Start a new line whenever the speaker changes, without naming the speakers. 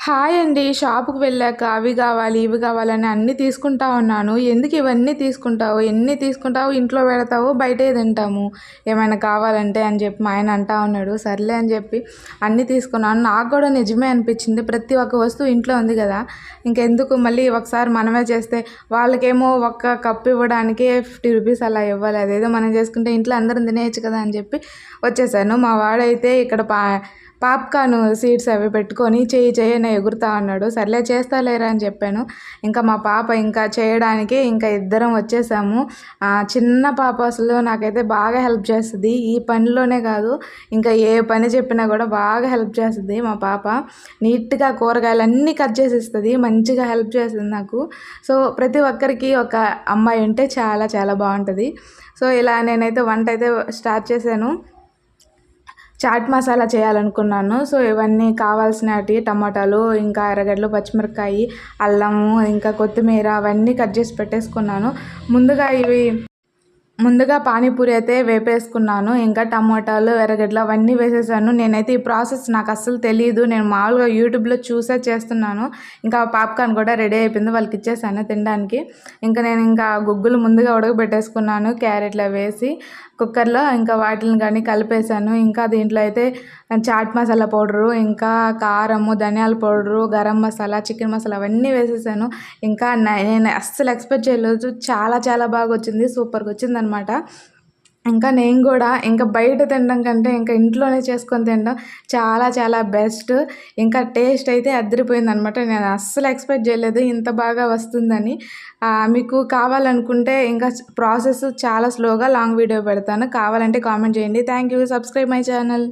Hi అండి. షాపుకి వెళ్ళాక అవి గావాలి, ఇవి గావాలని అన్నీ తీసుకుంటా ఉన్నాను. ఎందుకు ఇవన్నీ తీసుకుంటావు? ఎన్ని తీసుకుంటావు? ఇంట్లో పెడతావు, బయటే తింటాము. ఏమైనా కావాలంటే అని చెప్పి మా ఆయన అంటా ఉన్నాడు. సర్లే అని చెప్పి అన్నీ తీసుకున్నాను. నాకు కూడా నిజమే అనిపించింది. ప్రతి ఒక్క వస్తువు ఇంట్లో ఉంది కదా! ఇంకెందుకు మళ్ళీ ఒకసారి మనమే చేస్తే వాళ్ళకేమో ఒక్క కప్ ఇవ్వడానికే ₹50 అలా ఇవ్వాలి. అదేదో మనం చేసుకుంటే ఇంట్లో అందరం తినేయొచ్చు కదా అని చెప్పి వచ్చేసాను. మా వాడైతే ఇక్కడ పాప్కార్న్ సీడ్స్ అవి పెట్టుకొని చెయ్యి అని ఎగురుతా ఉన్నాడు. సర్లే చేస్తాలేరా అని చెప్పాను. ఇంకా మా పాప ఇంకా చేయడానికి ఇంకా ఇద్దరం వచ్చేసాము. చిన్న పాప అసలు నాకైతే బాగా హెల్ప్ చేస్తుంది. ఈ పనిలోనే కాదు, ఇంకా ఏ పని చెప్పినా కూడా బాగా హెల్ప్ చేస్తుంది మా పాప. నీట్గా కూరగాయలన్నీ కట్ చేసి ఇస్తుంది. మంచిగా హెల్ప్ చేస్తుంది నాకు. సో ప్రతి ఒక్కరికి ఒక అమ్మాయి ఉంటే చాలా చాలా బాగుంటుంది. సో ఇలా నేనైతే వంట అయితే స్టార్ట్ చేశాను. చాట్ మసాలా చేయాలనుకున్నాను. సో ఇవన్నీ కావాల్సినవి టమాటాలు, ఇంకా ఎర్రగడ్డలు, పచ్చిమిరపకాయి, అల్లము, ఇంకా కొత్తిమీర అవన్నీ కట్ చేసి పెట్టేసుకున్నాను. ముందుగా పానీపూరి అయితే వేపేసుకున్నాను. ఇంకా టమాటాలు, ఎర్రగడ్డలు అవన్నీ వేసేసాను. నేనైతే ఈ ప్రాసెస్ నాకు అస్సలు తెలీదు. నేను మామూలుగా యూట్యూబ్లో చూసే చేస్తున్నాను. ఇంకా పాప్కార్న్ కూడా రెడీ అయిపోయింది. వాళ్ళకి ఇచ్చేసాను తినడానికి. ఇంకా గుగ్గులు ముందుగా ఉడకబెట్టేసుకున్నాను క్యారెట్లు వేసి కుక్కర్లో. ఇంకా వాటిని కానీ కలిపేసాను. ఇంకా దీంట్లో అయితే చాట్ మసాలా పౌడరు, ఇంకా కారము, ధనియాల పౌడరు, గరం మసాలా, చికెన్ మసాలా అవన్నీ వేసేసాను. ఇంకా నేను అస్సలు ఎక్స్పెక్ట్ చేయలేదు. చాలా చాలా బాగా వచ్చింది. సూపర్గా వచ్చిందనమాట. ఇంకా నేను కూడా ఇంకా బయట తినడం కంటే ఇంకా ఇంట్లోనే చేసుకొని తినడం చాలా చాలా బెస్ట్. ఇంకా టేస్ట్ అయితే అదిరిపోయిందనమాట. నేను అస్సలు ఎక్స్పెక్ట్ చేయలేదు ఇంత బాగా వస్తుందని. మీకు కావాలనుకుంటే ఇంకా ప్రాసెస్ చాలా స్లోగా లాంగ్ వీడియో పెడతాను. కావాలంటే కామెంట్ చేయండి. Thank you. Subscribe my channel.